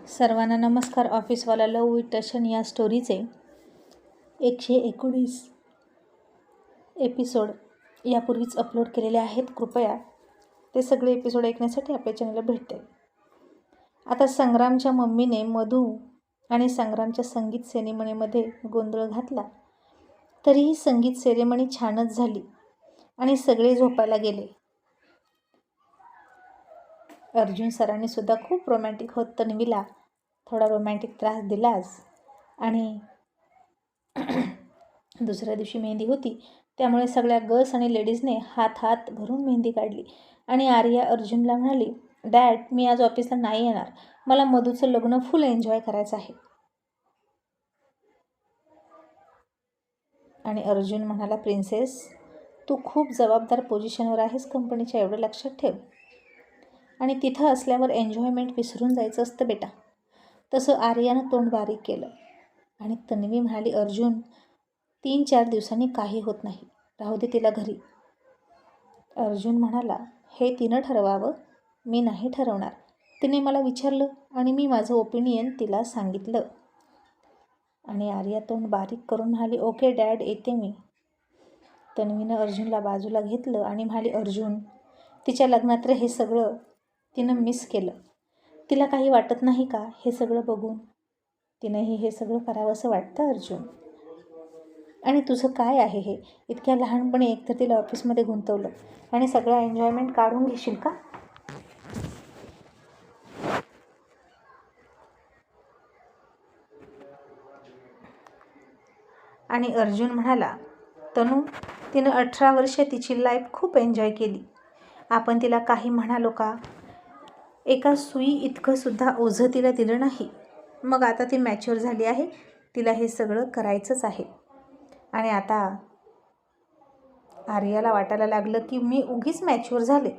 सर्वांना नमस्कार. ऑफिसवाला लव विथ टशन या स्टोरीचे 119 एपिसोड यापूर्वीच अपलोड केलेले आहेत. कृपया ते सगळे एपिसोड ऐकण्यासाठी आपल्या चॅनलला भेट द्या. आता संग्रामच्या मम्मीने मधू आणि संग्रामच्या संगीत सेरेमनीमध्ये गोंधळ घातला. तरीही संगीत सेरेमनी छानच झाली आणि सगळे झोपायला गेले. अर्जुन सरांनी सुद्धा खूप रोमॅन्टिक होत तन्वीला थोडा रोमॅन्टिक त्रास दिलाच. आणि दुसऱ्या दिवशी मेहंदी होती, त्यामुळे सगळ्या गर्ल्स आणि लेडीजने हात भरून मेहंदी काढली. आणि आर्या अर्जुनला म्हणाली, डॅड मी आज ऑफिसला नाही येणार, मला मधूचं लग्न फुल एन्जॉय करायचं आहे. आणि अर्जुन म्हणाला, प्रिन्सेस तू खूप जबाबदार पोझिशनवर आहेस कंपनीच्या, एवढं लक्षात ठेव. आणि तिथं असल्यावर एन्जॉयमेंट विसरून जायचं असतं बेटा. तसं आर्यानं तोंड बारीक केलं. आणि तन्वी म्हणाली, अर्जुन 3-4 दिवसांनी काही होत नाही, राहू दे तिला घरी. अर्जुन म्हणाला, हे तिनं ठरवावं, मी नाही ठरवणार. तिने मला विचारलं आणि मी माझं ओपिनियन तिला सांगितलं. आणि आर्या तोंड बारीक करून म्हणाली, ओके डॅड येते मी. तन्वीनं अर्जुनला बाजूला घेतलं आणि म्हणाली, अर्जुन तिच्या लग्नात हे सगळं तिनं मिस केलं. तिला काही वाटत नाही का हे सगळं बघून? तिनंही हे सगळं करावं असं वाटतं अर्जुन. आणि तुझं काय आहे हे? इतक्या लहानपणी एकतर तिला ऑफिसमध्ये गुंतवलं आणि सगळं एन्जॉयमेंट काढून घेशील का? आणि अर्जुन म्हणाला, तनू तिनं 18 वर्षे तिची लाईफ खूप एन्जॉय केली. आपण तिला काही म्हणालो का? एका सुई इतकं सुद्धा ओझं तिला दिलं नाही. मग आता ती मॅच्युअर झाली आहे, तिला हे सगळं करायचंच आहे. आणि आता आर्याला वाटायला लागलं की मी उगीच मॅच्युअर झाले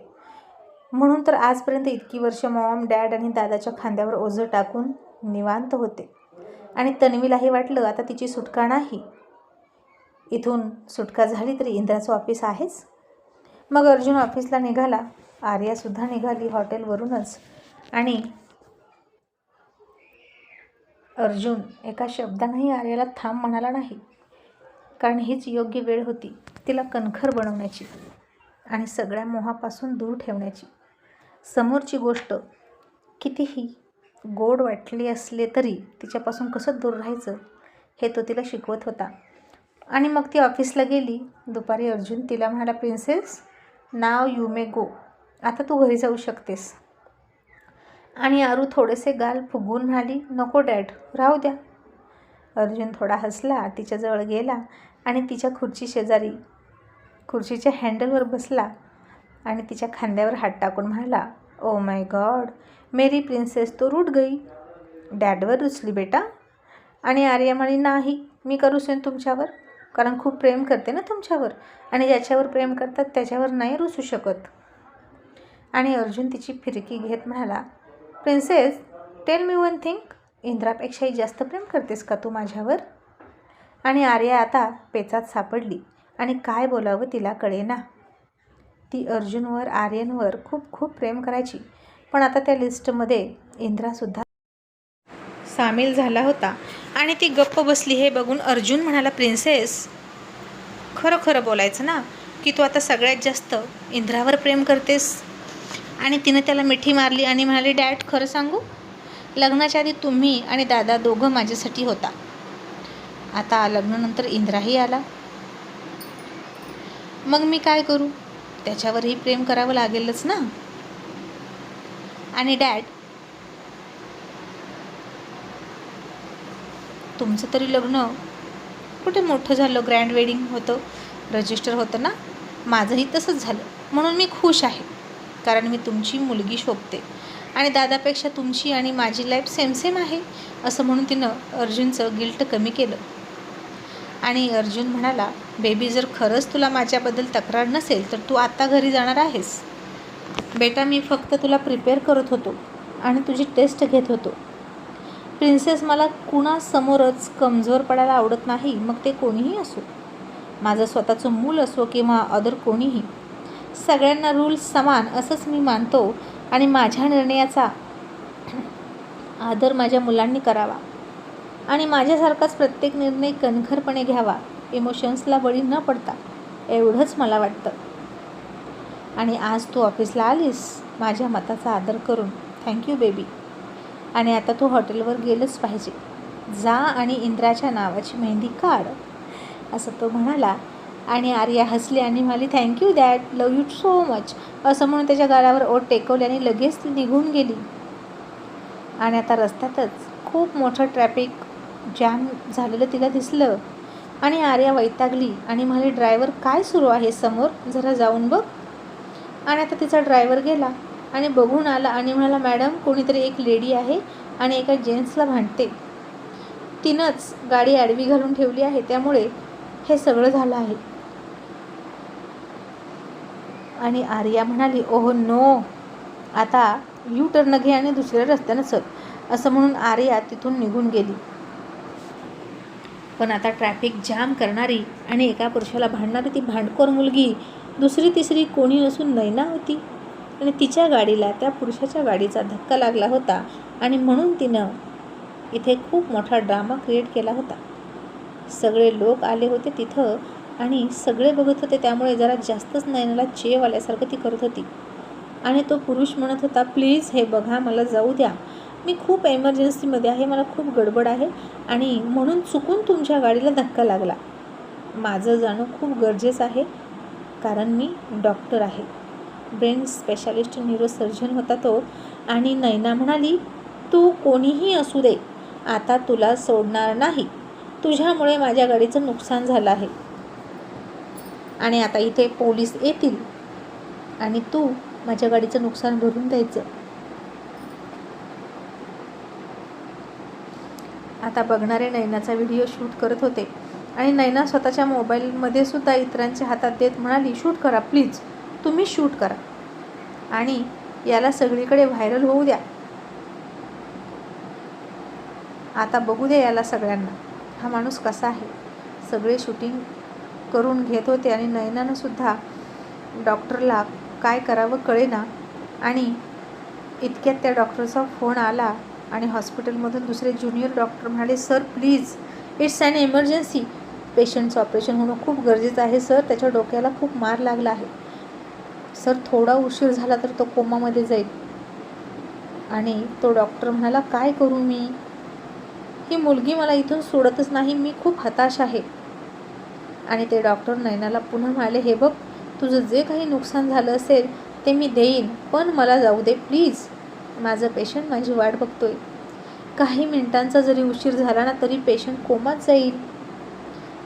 म्हणून तर आजपर्यंत इतकी वर्ष मॉम डॅड आणि दादाच्या खांद्यावर ओझं टाकून निवांत होते. आणि तन्वीलाही वाटलं आता तिची सुटका नाही, इथून सुटका झाली तरी इंद्राचं ऑफिस आहेच. मग अर्जुन ऑफिसला निघाला, आर्यासुद्धा निघाली हॉटेलवरूनच. आणि अर्जुन एका शब्दानेही आर्याला थांब म्हणाला नाही, कारण हीच योग्य वेळ होती तिला कणखर बनवण्याची आणि सगळ्या मोहापासून दूर ठेवण्याची. समोरची गोष्ट कितीही गोड वाटली असले तरी तिच्यापासून कसं दूर राहायचं हे तो तिला शिकवत होता. आणि मग ती ऑफिसला गेली. दुपारी अर्जुन तिला म्हणाला, प्रिन्सेस नाव यू मे गो, आता तू घरी जाऊ शकतेस. आणि आरू थोडेसे गाल फुगवून म्हणाली, नको डॅड राहू द्या. अर्जुन थोडा हसला, तिच्याजवळ गेला आणि तिच्या खुर्चीशेजारी खुर्चीच्या हँडलवर बसला आणि तिच्या खांद्यावर हात टाकून म्हणाला, oh my God Mary princess तो रूठ गई. डॅडवर रुसली बेटा? आणि आर्या म्हणाली, नाही मी करू सेन तुमच्यावर, कारण खूप प्रेम करते ना तुमच्यावर, आणि ज्याच्यावर प्रेम करतात त्याच्यावर नाही रुसू शकत. आणि अर्जुन तिची फिरकी घेत म्हणाला, princess tell me one thing, इंद्रापेक्षाही जास्त प्रेम करतेस का तू माझ्यावर? आणि आर्या आता पेचात सापडली आणि काय बोलावं तिला कळेना. ती अर्जुनवर आर्यनवर खूप खूप प्रेम करायची, पण आता त्या लिस्टमध्ये इंद्रासुद्धा सामील झाला होता. आणि ती गप्प बसली हे बघून अर्जुन म्हणाला, प्रिन्सेस खरं खरं बोलायचं ना की तू आता सगळ्यात जास्त इंद्रावर प्रेम करतेस? आणि तिनं त्याला मिठी मारली आणि म्हणाली, डॅड खरं सांगू, लग्नाच्या आधी तुम्ही आणि दादा दोघं माझ्यासाठी होता, आता लग्नानंतर इंद्राही आला, मग मी काय करू? त्याच्यावरही प्रेम करावं लागेलच ना. आणि डॅड तुमचं तरी लग्न कुठे मोठं झालं, ग्रँड वेडिंग होतं, रजिस्टर होतं ना. माझंही तसंच झालं म्हणून मी खुश आहे, कारण मी तुमची मुलगी शोभते आणि दादापेक्षा तुमची आणि माझी लाईफ सेम आहे असं म्हणून तिनं अर्जुनचं गिल्ट कमी केलं. आणि अर्जुन म्हणाला, बेबी जर खरंच तुला माझ्याबद्दल तक्रार नसेल तर तू आत्ता घरी जाणार आहेस. बेटा मी फक्त तुला प्रिपेअर करत होतो आणि तुझी टेस्ट घेत होतो. प्रिन्सेस मला कुणासमोरच कमजोर पडायला आवडत नाही, मग ते कोणीही असो, माझं स्वतःचं मूल असो किंवा अदर कोणीही. सगळ्यांना रूल्स समान असंच मी मानतो आणि माझ्या निर्णयाचा आदर माझ्या मुलांनी करावा आणि माझ्यासारखाच प्रत्येक निर्णय कणखरपणे घ्यावा, इमोशन्सला बळी न पडता, एवढंच मला वाटतं. आणि आज तू ऑफिसला आलीस माझ्या मताचा आदर करून. Thank you baby. आणि आता तू हॉटेलवर गेलंच पाहिजे. जा आणि इंद्राच्या नावाची मेहंदी काढ, असं तो म्हणाला. आणि आर्या हसली आणि म्हणाली, thank you dad, love you so much, असं म्हणून त्याच्या गालावर ओठ टेकवले आणि लगेच ती निघून गेली. आणि आता रस्त्यातच खूप मोठं ट्रॅफिक जॅम झालेलं तिला दिसलं. आणि आर्या वैतागली आणि म्हणाली, ड्रायव्हर काय सुरू आहे समोर, जरा जाऊन बघ. आणि आता तिचा ड्रायव्हर गेला आणि बघून आला आणि म्हणाला, मॅडम कोणीतरी एक लेडी आहे आणि एका जेंट्सला भांडते. तिनंच गाडी आडवी घालून ठेवली आहे, त्यामुळे हे सगळं झालं आहे. आणि आर्या म्हणाली, ओह नो, आता यू टर्न घे आणि दुसऱ्या रस्त्यानं चल, असं म्हणून आर्या तिथून निघून गेली. पण आता ट्रॅफिक जाम करणारी आणि एका पुरुषाला भांडणारी ती भांडखोर मुलगी दुसरी तिसरी कोणी नसून नैना होती. आणि तिच्या गाडीला त्या पुरुषाच्या गाडीचा धक्का लागला होता आणि म्हणून तिनं इथे खूप मोठा ड्रामा क्रिएट केला होता. सगळे लोक आले होते तिथं आणि सगळे बघत होते, त्यामुळे जरा जास्तच नैनाला चेव आल्यासारखं ती करत होती. आणि तो पुरुष म्हणत होता, प्लीज हे बघा, मला जाऊ द्या, मी खूप एमर्जन्सीमध्ये आहे, मला खूप गडबड आहे आणि म्हणून चुकून तुमच्या गाडीला धक्का लागला. माझं जाणं खूप गरजेचं आहे कारण मी डॉक्टर आहे. ब्रेन स्पेशालिस्ट न्यूरोसर्जन होता तो. आणि नैना म्हणाली, तू कोणीही असू दे, आता तुला सोडणार नाही. तुझ्यामुळे माझ्या गाडीचं नुकसान झालं आहे आणि आता इथे पोलीस येतील आणि तू माझ्या गाडीचं नुकसान भरून द्यायचं. आता बघणारे नैनाचा व्हिडिओ शूट करत होते आणि नैना स्वतःच्या मोबाईलमध्ये सुद्धा इतरांच्या हातात देत म्हणाली, शूट करा प्लीज, तुम्ही शूट करा आणि याला सगळीकडे व्हायरल होऊ द्या. आता बघू दे याला सगळ्यांना, हा माणूस कसा आहे. सगळे शूटिंग करून घेत होते आणि नैनानं सुद्धा डॉक्टरला काय करावं कळेना. आणि इतक्यात त्या डॉक्टरचा फोन आला आणि हॉस्पिटलमधून दुसरे ज्युनियर डॉक्टर म्हणाले, sir please, it's an emergency, पेशंटचं ऑपरेशन होणं खूप गरजेचं आहे सर, त्याच्या डोक्याला खूप मार लागला आहे सर, थोडा उशीर झाला तर तो कोमामध्ये जाईल. आणि तो डॉक्टर म्हणाला, काय करू मी, ही मुलगी मला इथून सोडतच नाही, मी खूप हताश आहे. आणि ते डॉक्टर नैनाला पुन्हा म्हणाले, हे बघ, तुझं जे काही नुकसान झालं असेल ते मी देईन, पण मला जाऊ दे प्लीज, माझं पेशंट माझी वाट बघतोय. काही मिनिटांचा जरी उशीर झाला ना तरी पेशंट कोमात जाईल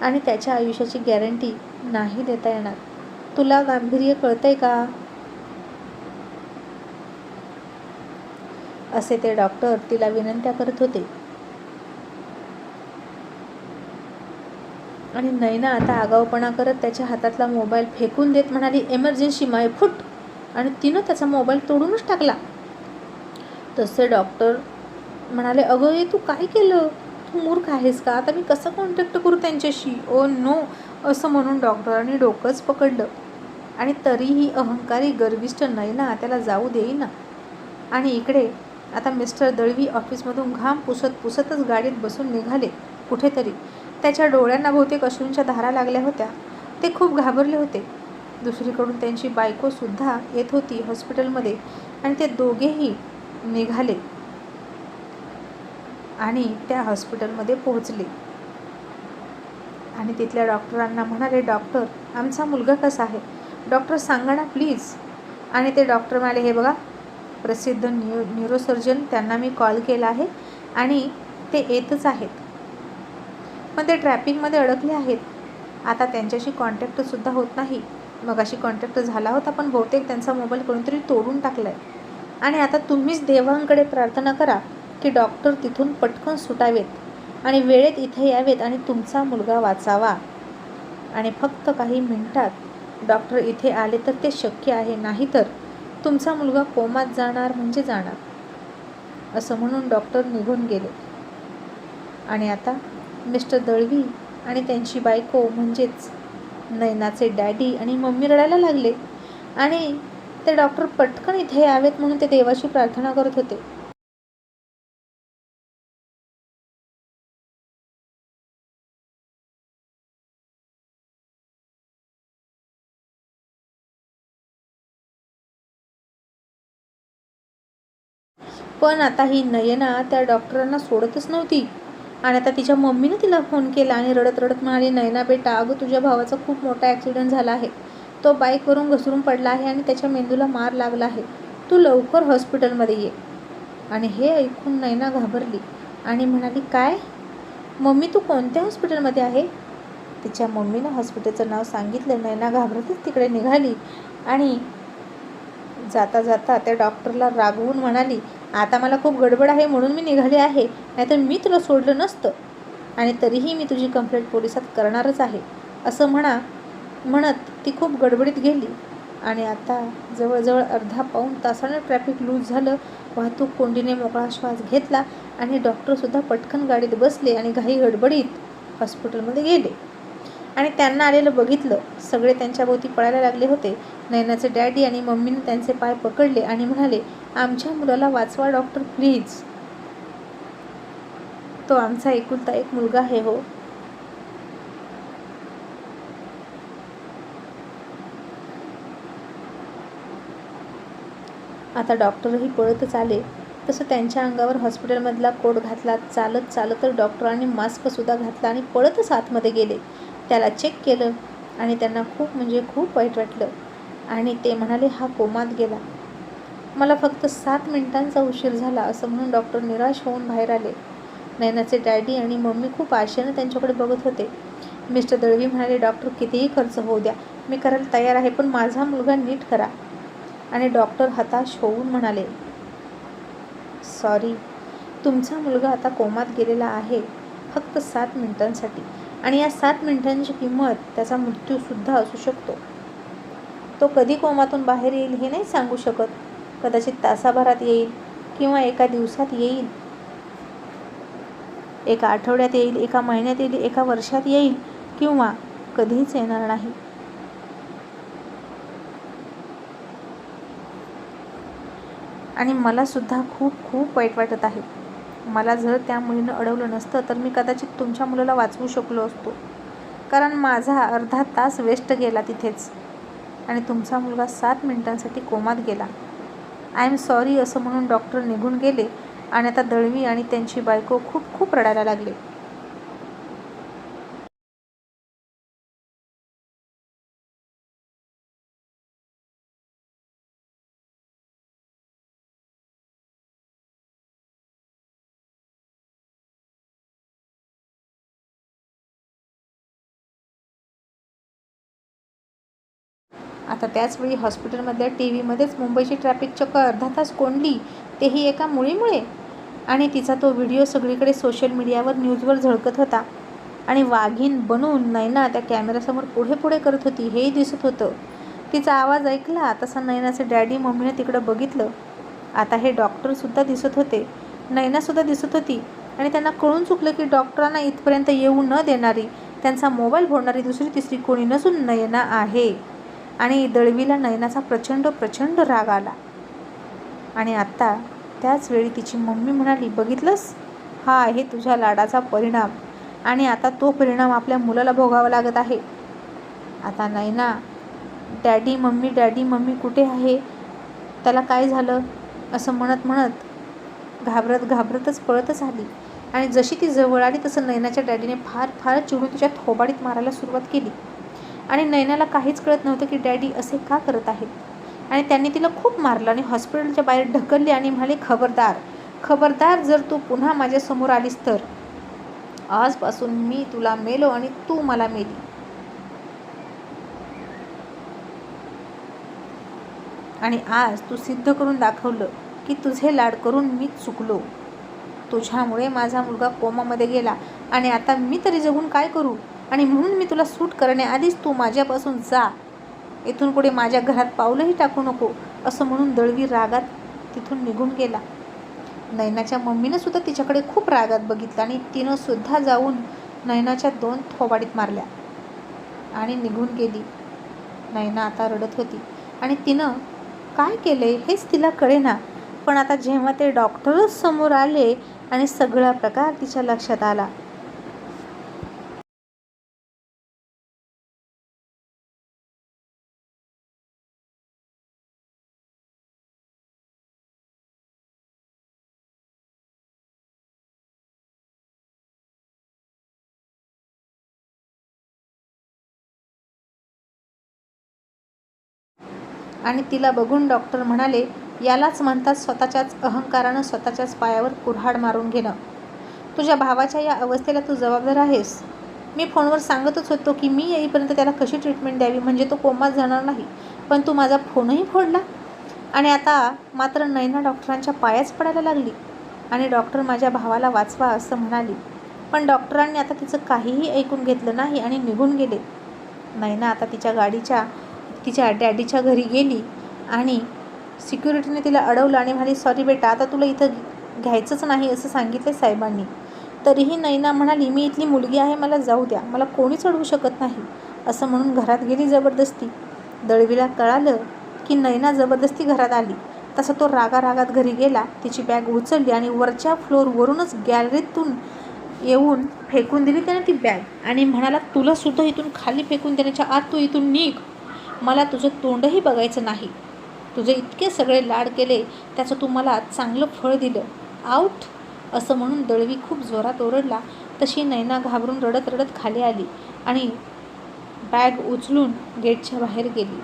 आणि त्याच्या आयुष्याची गॅरंटी नाही देता येणार. तुला गांभीर्य कळतंय का, असे ते डॉक्टर तिला विनंत्या करत होते. आणि नैना आता आगाऊपणा करत त्याच्या हातातला मोबाईल फेकून देत म्हणाली, एमर्जन्सी माय फुट, आणि तिनं त्याचा मोबाईल तोडूनच टाकला. तसे डॉक्टर म्हणाले, अगं हे तू काय केलं, तू मूर्ख आहेस का, आता मी कसं कॉन्टॅक्ट करू त्यांच्याशी, ओ नो, असं म्हणून डॉक्टरांनी डोकंच पकडलं. आणि तरीही अहंकारी गर्विष्ठ नैना त्याला जाऊ देईना. आणि इकडे आता मिस्टर दळवी ऑफिसमधून घाम पुसतच गाडीत बसून निघाले कुठेतरी. त्याच्या डोळ्यांना बहुतेक अश्रूंच्या धारा लागल्या होत्या. ते खूप घाबरले होते. दुसरीकडून त्यांची बायकोसुद्धा येत होती हॉस्पिटलमध्ये आणि ते दोघेही निघाले आणि त्या हॉस्पिटलमध्ये पोहोचले. आणि तिथल्या डॉक्टरांना म्हणाले, डॉक्टर आमचा मुलगा कसा आहे, डॉक्टर सांगा ना प्लीज. आणि ते डॉक्टर म्हणाले, हे बघा, प्रसिद्ध न्यूरोसर्जन, त्यांना मी कॉल केला आहे आणि ते येतच आहेत, पण ते ट्रॅफिकमध्ये अडकले आहेत. आता त्यांच्याशी कॉन्टॅक्टसुद्धा होत नाही. मगाशी कॉन्टॅक्ट झाला होता पण बहुतेक त्यांचा मोबाईल कोणीतरी तोडून टाकला आहे. आणि आता तुम्हीच देवांकडे प्रार्थना करा की डॉक्टर तिथून पटकन सुटावेत आणि वेळेत इथे यावेत आणि तुमचा मुलगा वाचावा. आणि फक्त काही मिनिटात डॉक्टर इथे आले तर ते शक्य आहे, नाही तर तुमचा मुलगा कोमात जाणार म्हणजे जाणार, असं म्हणून डॉक्टर निघून गेले. आणि आता मिस्टर दळवी आणि त्यांची बायको म्हणजेच नैनाचे डॅडी आणि मम्मी रडायला लागले. आणि ते डॉक्टर पटकन इथे यावेत म्हणून ते देवाची प्रार्थना करत होते. पण आता ही नयना त्या डॉक्टरांना सोडतच नव्हती. आणि आता तिच्या मम्मीनं तिला फोन केला आणि रडत रडत म्हणाली, नयना बेटा, अगं तुझ्या भावाचा खूप मोठा ॲक्सिडेंट झाला आहे. तो बाईकवरून घसरून पडला आहे आणि त्याच्या मेंदूला मार लागला आहे. तू लवकर हॉस्पिटलमध्ये ये. आणि हे ऐकून नयना घाबरली आणि म्हणाली, काय मम्मी, तू कोणत्या हॉस्पिटलमध्ये आहे? तिच्या मम्मीनं हॉस्पिटलचं नाव सांगितलं. नयना घाबरतच तिकडे निघाली आणि जाता जाता त्या डॉक्टरला रागवून म्हणाली, आता मला खूप गडबड आहे म्हणून मी निघाली आहे, नाहीतर मी तुला सोडलं नसतं आणि तरीही मी तुझी कंप्लेंट पोलिसात करणारच आहे, असं म्हणत ती खूप गडबडीत गेली. आणि आता जवळजवळ अर्धा पाऊण तासानं ट्रॅफिक लूज झालं. वाहतूक कोंडीने मोकळा श्वास घेतला आणि डॉक्टरसुद्धा पटकन गाडीत बसले आणि घाई गडबडीत हॉस्पिटलमध्ये गेले. आणि त्यांना आलेलं बघितलं. सगळे त्यांच्याभोवती पळायला लागले होते. नयनाचे डॅडी आणि मम्मीने त्यांचे पाय पकडले आणि म्हणाले, आमच्या मुलाला वाचवा डॉक्टर, प्लीज. तो आमचा एकुलता एक मुलगा आहे हो. आता डॉक्टरही पळतच आले. तसं त्यांच्या अंगावर हॉस्पिटलमधला कोट घातला. चालत चालत तर डॉक्टरांनी मास्कसुद्धा घातला आणि पळतच आतमध्ये गेले. त्याला चेक केलं आणि त्यांना खूप म्हणजे खूप वाईट वाटलं. आणि ते म्हणाले, हा कोमात गेला. मला फक्त 7 मिनिटांचा उशीर झाला, असं म्हणून डॉक्टर निराश होऊन बाहेर आले. नयनाचे डॅडी आणि मम्मी खूप आशेनं त्यांच्याकडे बघत होते. मिस्टर दळवी म्हणाले, डॉक्टर कितीही खर्च होऊ द्या, मी करायला तयार आहे, पण माझा मुलगा नीट करा. आणि डॉक्टर हताश होऊन म्हणाले, सॉरी, तुमचा मुलगा आता कोमात गेलेला आहे, फक्त 7 मिनिटांसाठी. आणि या 7 मिनिटांची किंमत त्याचा मृत्यूसुद्धा असू शकतो. तो कधी कोमातून बाहेर येईल हे नाही सांगू शकत. कदाचित तासाभरात येईल किंवा एका दिवसात येईल, एका आठवड्यात येईल, एका महिन्यात येईल, एका वर्षात येईल किंवा कधीच येणार नाही. आणि मलासुद्धा खूप खूप वाईट वाटत आहे. मला जर त्या मुलीनं अडवलं नसतं तर मी कदाचित तुमच्या मुलाला वाचवू शकलो असतो, कारण माझा अर्धा तास वेस्ट गेला तिथेच आणि तुमचा मुलगा 7 मिनिटांसाठी कोमात गेला. आय एम सॉरी, असं म्हणून डॉक्टर निघून गेले. आणि आता दळवी आणि त्यांची बायको खूप खूप रडायला लागले. आता त्याचवेळी हॉस्पिटलमधल्या TV मध्येच मुंबईची ट्रॅफिक चक्क अर्धा तास कोंडली, तेही एका मुलीमुळे. आणि तिचा तो व्हिडिओ सगळीकडे सोशल मीडियावर न्यूजवर झळकत होता. आणि वाघीण बनून नयना त्या कॅमेऱ्यासमोर पुढे पुढे करत होती, हेही दिसत होतं. तिचा आवाज ऐकला तसा नयनाचे डॅडी मम्मीने तिकडं बघितलं. आता हे डॉक्टरसुद्धा दिसत होते, नयनासुद्धा दिसत होती. आणि त्यांना कळून चुकलं की डॉक्टरांना इथपर्यंत येऊ न देणारी, त्यांचा मोबाईल फोडणारी दुसरी तिसरी कोणी नसून नयना आहे. आणि दळवीला नयनाचा प्रचंड प्रचंड राग आला. आणि आत्ता त्याच वेळी तिची मम्मी म्हणाली, बघितलंस, हा आहे तुझ्या लाडाचा परिणाम आणि आता तो परिणाम आपल्या मुलाला भोगावा लागत आहे. आता नयना डॅडी मम्मी कुठे आहे, त्याला काय झालं, असं म्हणत म्हणत घाबरतच पळतच आली. आणि जशी ती जवळ आली तसं नयनाच्या डॅडीने फार फार चिडून तिच्या थोबाडीत मारायला सुरुवात केली. आणि नयनाला काहीच कळत नव्हतं की डॅडी असे का करत आहेत. आणि त्यांनी तिला खूप मारलं आणि हॉस्पिटलच्या बाहेर ढकलली आणि म्हणाले, खबरदार, जर तू पुन्हा माझ्यासमोर आलीस तर आजपासून मी तुला मेलो आणि तू मला मेली. आणि आज तू सिद्ध करून दाखवलं की तुझे लाड करून मी चुकलो. तुझ्यामुळे माझा मुलगा कोमामध्ये गेला आणि आता मी तरी जगून काय करू. आणि म्हणून मी तुला सूट करण्याआधीच तू माझ्यापासून जा. इथून पुढे माझ्या घरात पाऊलही टाकू नको, असं म्हणून दळवी रागात तिथून निघून गेला. नयनाच्या मम्मीनं सुद्धा तिच्याकडे खूप रागात बघितलं आणि तिनं सुद्धा जाऊन नयनाच्या 2 थोबाडीत मारल्या आणि निघून गेली. नयना आता रडत होती आणि तिनं काय केले हेच तिला कळेना. पण आता जेव्हा ते डॉक्टरच समोर आले आणि सगळा प्रकार तिच्या लक्षात आला, आणि तिला बघून डॉक्टर म्हणाले, यालाच म्हणतात स्वतःच्याच अहंकारानं स्वतःच्याच पायावर कुऱ्हाड मारून घेणं. तुझ्या भावाच्या या अवस्थेला तू जबाबदार आहेस. मी फोनवर सांगतच होतो की मी येईपर्यंत त्याला कशी ट्रीटमेंट द्यावी म्हणजे तो कोमात जाणार नाही, पण तू माझा फोनही फोडला. आणि आता मात्र नैना डॉक्टरांच्या पायाच पडायला लागली आणि डॉक्टर माझ्या भावाला वाचवा असं म्हणाली. पण डॉक्टरांनी आता तिचं काहीही ऐकून घेतलं नाही आणि निघून गेले. नैना आता तिच्या डॅडीच्या घरी गेली आणि सिक्युरिटीने तिला अडवलं आणि म्हणाली, सॉरी बेटा, आता तुला इथं घ्यायचंच नाही असं सांगितलं साहेबांनी. तरीही नैना म्हणाली, मी इथली मुलगी आहे, मला जाऊ द्या, मला कोणीच अडवू शकत नाही असं म्हणून घरात गेली जबरदस्ती. दळवीला कळालं की नैना जबरदस्ती घरात आली तसा तो रागारागात घरी गेला. तिची बॅग उचलली आणि वरच्या फ्लोअरवरूनच गॅलरीतून येऊन फेकून दिली त्याने ती बॅग आणि म्हणाला, तुला सुद्धा इथून खाली फेकून देण्याच्या आत तू इथून निघ, मला तुझं तोंडही बघायचं नाही. तुझे इतके सगळे लाड केले त्याचं तू मला चांगलं फळ दिलं, आऊट असं म्हणून दळवी खूप जोरात ओरडला. तशी नैना घाबरून रडत रडत खाली आली आणि बॅग उचलून गेटच्या बाहेर गेली.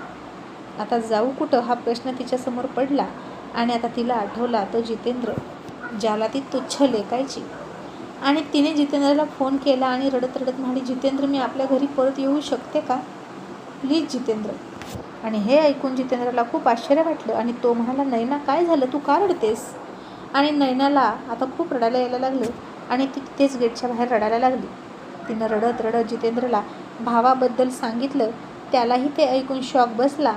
आता जाऊ कुठं हा प्रश्न तिच्यासमोर पडला आणि आता तिला आठवला तो जितेंद्र, ज्याला ती तुच्छ लेखायची. आणि तिने जितेंद्रला फोन केला आणि रडत रडत म्हणाली, जितेंद्र, मी आपल्या घरी परत येऊ शकते का, प्लीज जितेंद्र. आणि हे ऐकून जितेंद्रला खूप आश्चर्य वाटलं आणि तो म्हणाला, नैना काय झालं, तू का रडतेस. आणि नैनाला आता खूप रडायला यायला लागलं आणि ती तिथेच गेटच्या बाहेर रडायला लागली. तिनं रडत रडत जितेंद्रला भावाबद्दल सांगितलं. त्यालाही ते ऐकून शॉक बसला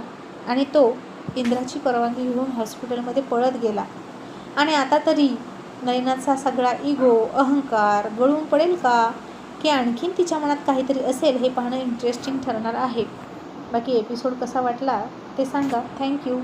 आणि तो इंद्राची परवानगी घेऊन हॉस्पिटलमध्ये पळत गेला. आणि आता तरी नैनाचा सगळा इगो, अहंकार गळून पडेल का, की आणखीन तिच्या मनात काहीतरी असेल, हे पाहणं इंटरेस्टिंग ठरणार आहे. बाकी एपिसोड कसा वाटला ते सांगा. थँक्यू.